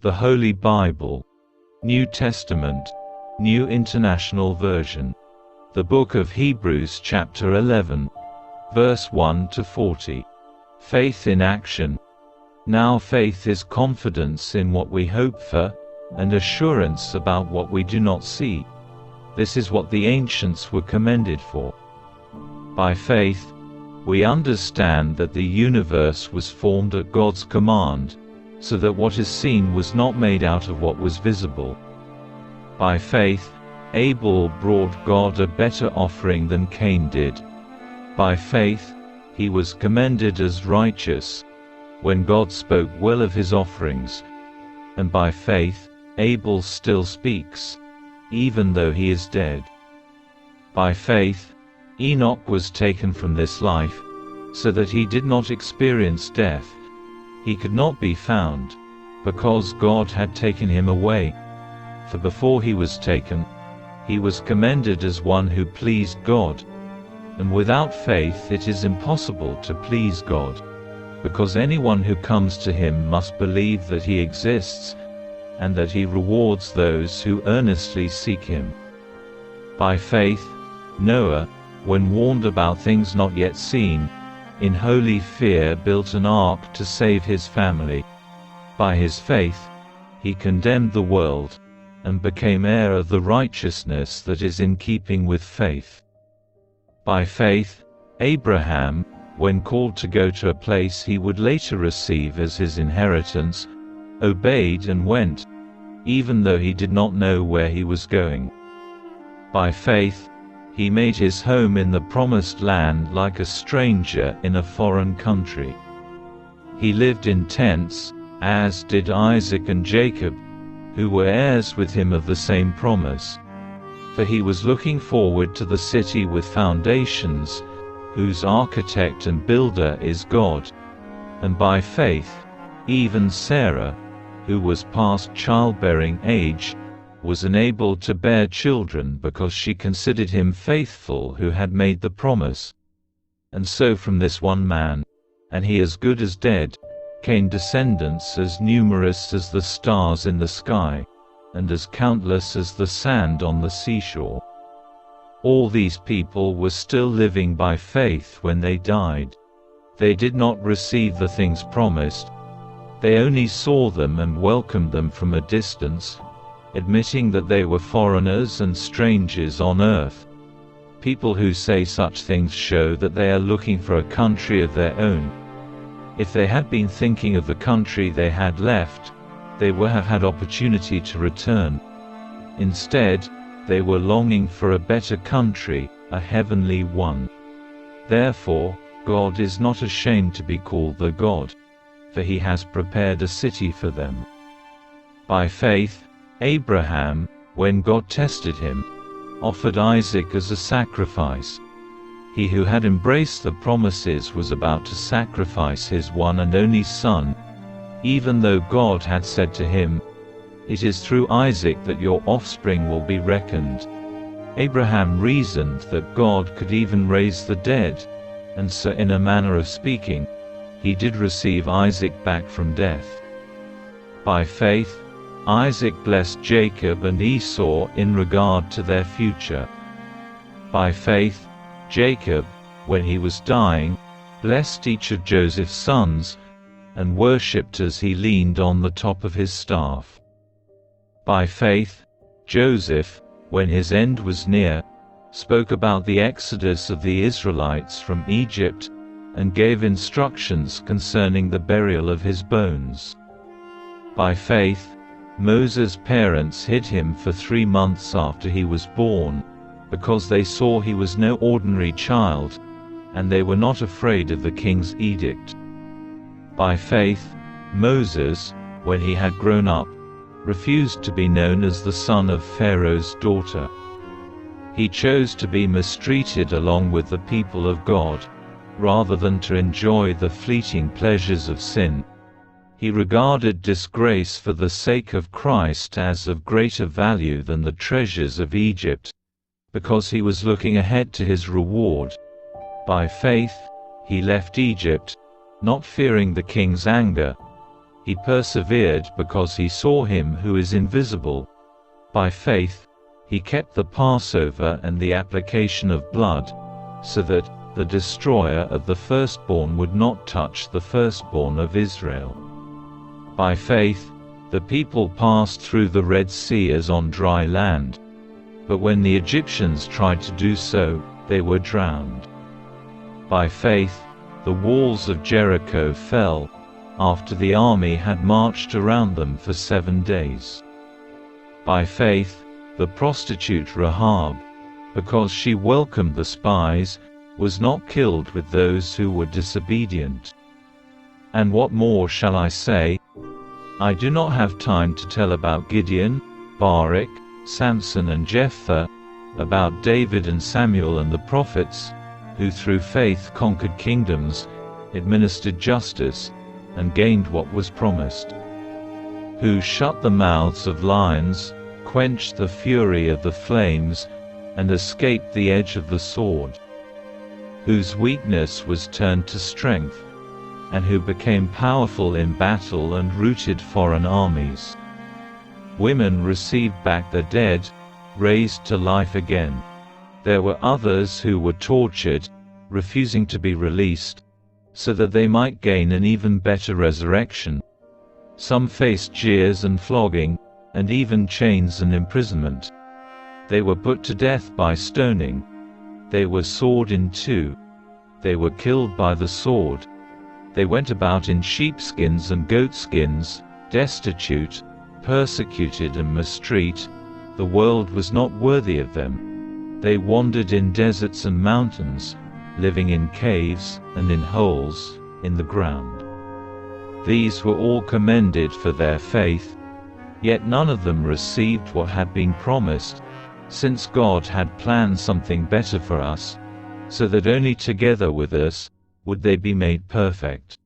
The Holy Bible, New Testament, New International Version. The Book of Hebrews chapter 11, verse 1 to 40. Faith in action. Now faith is confidence in what we hope for, and assurance about what we do not see. This is what the ancients were commended for. By faith, we understand that the universe was formed at God's command, so that what is seen was not made out of what was visible. By faith, Abel brought God a better offering than Cain did. By faith, he was commended as righteous, when God spoke well of his offerings. And by faith, Abel still speaks, even though he is dead. By faith, Enoch was taken from this life, so that he did not experience death. He could not be found, because God had taken him away. For before he was taken, he was commended as one who pleased God. And without faith it is impossible to please God, because anyone who comes to him must believe that he exists, and that he rewards those who earnestly seek him. By faith, Noah, when warned about things not yet seen, in holy fear built an ark to save his family. By his faith, he condemned the world, and became heir of the righteousness that is in keeping with faith. By faith, Abraham, when called to go to a place he would later receive as his inheritance, obeyed and went, even though he did not know where he was going. By faith, he made his home in the promised land like a stranger in a foreign country. He lived in tents, as did Isaac and Jacob, who were heirs with him of the same promise. For he was looking forward to the city with foundations, whose architect and builder is God. And by faith, even Sarah, who was past childbearing age, was enabled to bear children because she considered him faithful who had made the promise. And so from this one man, and he as good as dead, came descendants as numerous as the stars in the sky, and as countless as the sand on the seashore. All these people were still living by faith when they died. They did not receive the things promised. They only saw them and welcomed them from a distance, admitting that they were foreigners and strangers on earth. People who say such things show that they are looking for a country of their own. If they had been thinking of the country they had left, they would have had opportunity to return. Instead, they were longing for a better country, a heavenly one. Therefore, God is not ashamed to be called their God, for he has prepared a city for them. By faith, Abraham, when God tested him, offered Isaac as a sacrifice. He who had embraced the promises was about to sacrifice his one and only son, even though God had said to him, "It is through Isaac that your offspring will be reckoned." Abraham reasoned that God could even raise the dead, and so in a manner of speaking, he did receive Isaac back from death. By faith, Isaac blessed Jacob and Esau in regard to their future. By faith, Jacob, when he was dying, blessed each of Joseph's sons, and worshipped as he leaned on the top of his staff. By faith, Joseph, when his end was near, spoke about the exodus of the Israelites from Egypt, and gave instructions concerning the burial of his bones. By faith, Moses' parents hid him for 3 months after he was born, because they saw he was no ordinary child, and they were not afraid of the king's edict. By faith, Moses, when he had grown up, refused to be known as the son of Pharaoh's daughter. He chose to be mistreated along with the people of God, rather than to enjoy the fleeting pleasures of sin. He regarded disgrace for the sake of Christ as of greater value than the treasures of Egypt, because he was looking ahead to his reward. By faith, he left Egypt, not fearing the king's anger, he persevered because he saw him who is invisible. By faith, he kept the Passover and the application of blood, so that the destroyer of the firstborn would not touch the firstborn of Israel. By faith, the people passed through the Red Sea as on dry land. But when the Egyptians tried to do so, they were drowned. By faith, the walls of Jericho fell, after the army had marched around them for 7 days. By faith, the prostitute Rahab, because she welcomed the spies, was not killed with those who were disobedient. And what more shall I say? I do not have time to tell about Gideon, Barak, Samson and Jephthah, about David and Samuel and the prophets, who through faith conquered kingdoms, administered justice, and gained what was promised. Who shut the mouths of lions, quenched the fury of the flames, and escaped the edge of the sword. Whose weakness was turned to strength, and who became powerful in battle and routed foreign armies. Women received back their dead, raised to life again. There were others who were tortured, refusing to be released, so that they might gain an even better resurrection. Some faced jeers and flogging, and even chains and imprisonment. They were put to death by stoning. They were sawed in two. They were killed by the sword. They went about in sheepskins and goatskins, destitute, persecuted and mistreated. The world was not worthy of them. They wandered in deserts and mountains, living in caves and in holes in the ground. These were all commended for their faith, yet none of them received what had been promised, since God had planned something better for us, so that only together with us would they be made perfect.